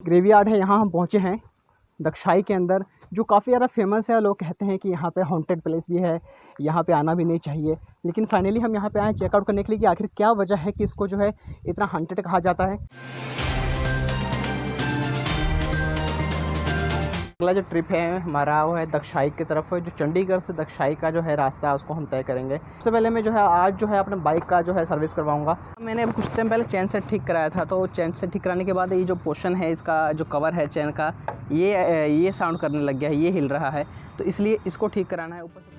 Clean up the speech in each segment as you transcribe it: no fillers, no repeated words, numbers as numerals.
Graveyard है, यहाँ हम पहुँचे हैं दक्षाई के अंदर, जो काफ़ी ज़्यादा फेमस है। लोग कहते हैं कि यहाँ पे हॉन्टेड प्लेस भी है, यहाँ पे आना भी नहीं चाहिए, लेकिन फाइनली हम यहाँ पे आए चेकआउट करने के लिए कि आखिर क्या वजह है कि इसको जो है इतना हॉन्टेड कहा जाता है। अगला जो ट्रिप है हमारा वो है दक्षाई की तरफ, जो चंडीगढ़ से दक्षाई का जो है रास्ता है उसको हम तय करेंगे। सबसे पहले मैं जो है आज जो है अपने बाइक का जो है सर्विस करवाऊंगा। मैंने कुछ टाइम पहले चेन सेट ठीक कराया था, तो चेन सेट ठीक कराने के बाद ये जो पोर्शन है इसका जो कवर है चेन का, ये साउंड करने लग गया है, ये हिल रहा है, तो इसलिए इसको ठीक कराना है। ऊपर से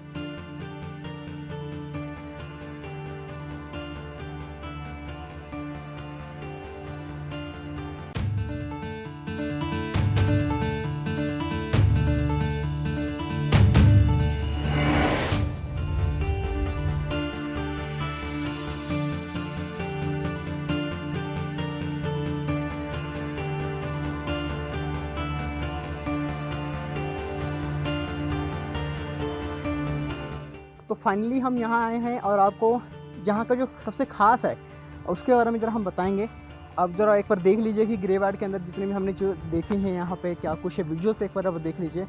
तो फाइनली हम यहाँ आए हैं और आपको यहाँ का जो सबसे ख़ास है उसके बारे में ज़रा हम बताएंगे। आप ज़रा एक बार देख लीजिए कि ग्रेवयार्ड के अंदर जितने भी हमने जो देखे हैं यहाँ पे क्या कुछ है, वीडियो से एक बार आप देख लीजिए।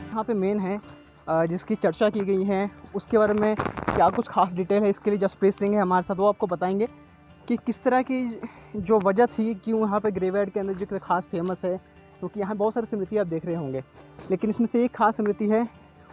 यहाँ पे मेन है जिसकी चर्चा की गई है, उसके बारे में क्या कुछ खास डिटेल है, इसके लिए जसप्रीत सिंह है हमारे साथ, वो आपको बताएंगे कि किस तरह की जो वजह थी क्यों यहाँ पे ग्रेवयार्ड के अंदर जो खास फेमस है। क्योंकि यहाँ बहुत सारी स्मृति आप देख रहे होंगे, लेकिन इसमें से एक खास स्मृति है,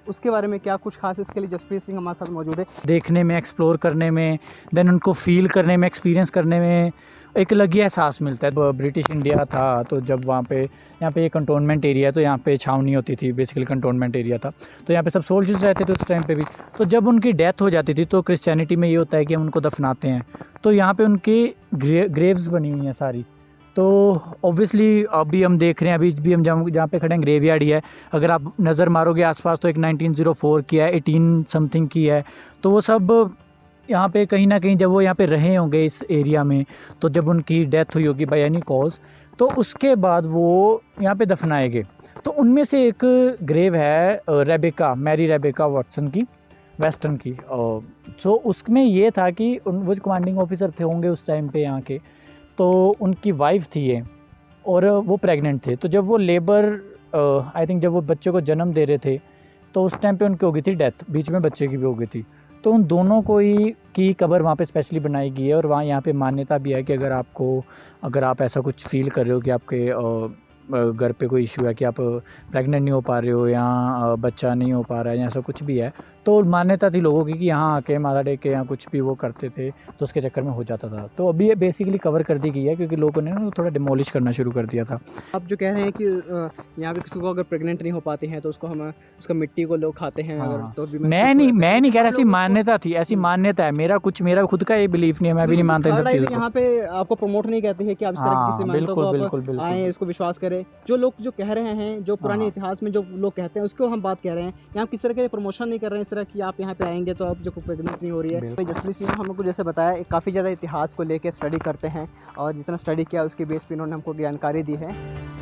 उसके बारे में क्या कुछ खास, इसके लिए जसप्रीत सिंह हमारे साथ मौजूद है। देखने में, एक्सप्लोर करने में, देन उनको फील करने में, एक्सपीरियंस करने में एक अलग ही एहसास मिलता है। ब्रिटिश इंडिया था तो जब वहाँ पे यहाँ पे ये कंटोनमेंट एरिया है, तो यहाँ पे छावनी होती थी, बेसिकली कंटोनमेंट एरिया था, तो यहाँ पे सब सोल्जर्स रहते थे उस टाइम पे भी। तो जब उनकी डेथ हो जाती थी तो क्रिश्चियनिटी में ये होता है कि हम उनको दफनाते हैं, तो यहाँ पे उनकी ग्रेव्स बनी हुई हैं सारी। तो ऑब्वियसली अभी हम देख रहे हैं, अभी भी हम जहाँ पे खड़े हैं ग्रेवयार्ड ही है। अगर आप नज़र मारोगे आसपास तो एक 1904 की है, 18 समथिंग की है, तो वो सब यहाँ पे कहीं ना कहीं जब वो यहाँ पे रहे होंगे इस एरिया में, तो जब उनकी डेथ हुई होगी बाय एनी कॉज, तो उसके बाद वो यहाँ पे दफनाए गए। तो उनमें से एक ग्रेव है रेबेका, मैरी रेबेका वाटसन की, वेस्टर्न की। सो उसमें ये था कि वो कमांडिंग ऑफिसर थे होंगे उस टाइम पे यहाँ के, तो उनकी वाइफ थी ये, और वो प्रेग्नेंट थे। तो जब वो लेबर आई थिंक जब वो बच्चे को जन्म दे रहे थे, तो उस टाइम पे उनकी हो गई थी डेथ, बीच में बच्चे की भी हो गई थी। तो उन दोनों को ही की कब्र वहाँ पे स्पेशली बनाई गई है। और वहाँ यहाँ पे मान्यता भी है कि अगर आप ऐसा कुछ फील कर रहे हो कि आपके घर पे कोई इशू है कि आप प्रेग्नेंट नहीं हो पा रहे हो या बच्चा नहीं हो पा रहा है या ऐसा कुछ भी है, तो मान्यता थी लोगों की कि यहाँ आके माथा टेक के यहाँ कुछ भी वो करते थे, तो उसके चक्कर में हो जाता था। तो अभी ये बेसिकली कवर कर दी गई है क्योंकि लोगों ने ना थोड़ा डिमोलिश करना शुरू कर दिया था। आप जो कह रहे हैं कि यहाँ पे किसी को अगर प्रेग्नेंट नहीं हो पाते हैं तो उसको हम उसका मिट्टी को लोग खाते हैं। हाँ। अगर तो भी मैं नहीं कह रहा, ऐसी मान्यता थी, ऐसी मान्यता है। मेरा खुद का ये बिलीफ नहीं है, मैं भी नहीं मानता इन सब चीज़ों को। यहाँ पे आपको प्रमोट नहीं कहते हैं कि आप इस तरह की किसी मान्यता को आए इसको विश्वास करें। जो लोग जो कह रहे हैं, जो पुराने इतिहास में जो लोग कहते हैं उसको हम बात कह रहे हैं। यहाँ किस तरह के प्रमोशन नहीं कर रहे हैं इस तरह की आप यहाँ पे आएंगे तो आप जो प्रेगनेंट नहीं हो रही है। जसप्रीत सिंह हम लोग को जैसे बताया काफ़ी ज़्यादा इतिहास को लेकर स्टडी करते हैं, और जितना स्टडी किया उसके बेस पे इन्होंने हमको जानकारी दी है।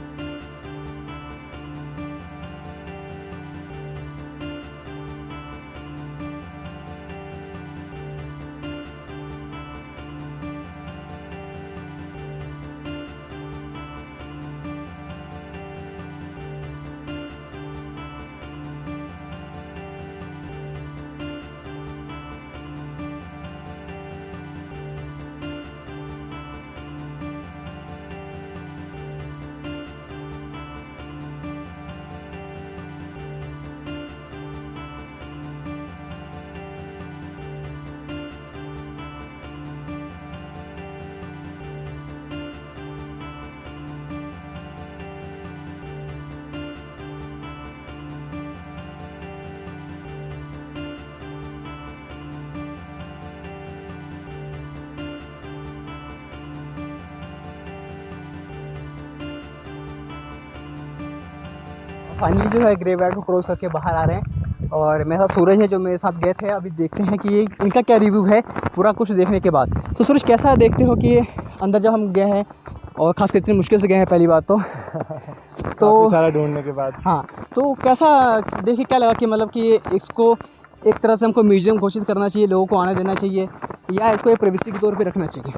फाइनली जो है ग्रेवयार्ड को क्रॉस करके बाहर आ रहे हैं और मेरे साथ सूरज है जो मेरे साथ गए थे। अभी देखते हैं कि ये इनका क्या रिव्यू है पूरा कुछ देखने के बाद। तो सूरज कैसा देखते हो कि अंदर जब हम गए हैं और ख़ास कर इतनी मुश्किल से गए हैं पहली बात तो सारा ढूंढने के बाद हाँ, तो कैसा देखिए क्या लगा कि मतलब कि इसको एक तरह से हमको म्यूज़ियम घोषित करना चाहिए, लोगों को आने देना चाहिए, या इसको एक प्राइवेसी के तौर पे रखना चाहिए?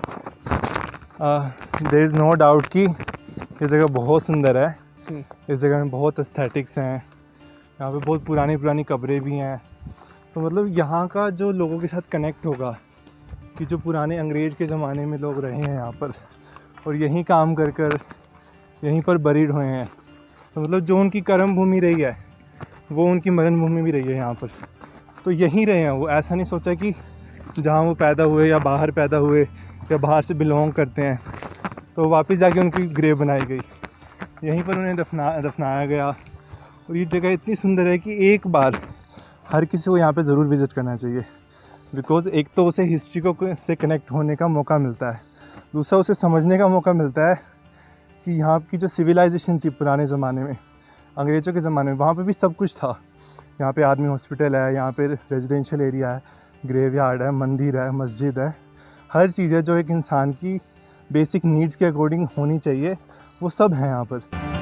देयर इज़ नो डाउट कि ये जगह बहुत सुंदर है। इस जगह में बहुत एस्थेटिक्स हैं, यहाँ पे बहुत पुरानी पुरानी कब्रें भी हैं। तो मतलब यहाँ का जो लोगों के साथ कनेक्ट होगा कि जो पुराने अंग्रेज़ के ज़माने में लोग रहे हैं यहाँ पर और यहीं काम कर कर यहीं पर बरीड हुए हैं, तो मतलब जो उनकी कर्म भूमि रही है वो उनकी मरण भूमि भी रही है यहाँ पर। तो यहीं रहे हैं वो, ऐसा नहीं सोचा कि जहाँ वो पैदा हुए या बाहर पैदा हुए या बाहर से बिलोंग करते हैं तो वापस जाके उनकी ग्रेव बनाई गई, यहीं पर उन्हें दफनाया गया। और ये जगह इतनी सुंदर है कि एक बार हर किसी को यहाँ पे ज़रूर विज़िट करना चाहिए, बिकॉज़ एक तो उसे हिस्ट्री को से कनेक्ट होने का मौका मिलता है, दूसरा उसे समझने का मौका मिलता है कि यहाँ की जो सिविलाइजेशन थी पुराने ज़माने में, अंग्रेज़ों के ज़माने में, वहाँ पे भी सब कुछ था। यहाँ पे आर्मी हॉस्पिटल है, यहाँ पे रेजिडेंशियल एरिया है, ग्रेवयार्ड है, मंदिर है, मस्जिद है, हर चीज़ है जो एक इंसान की बेसिक नीड्स के अकॉर्डिंग होनी चाहिए, वो सब है यहाँ पर।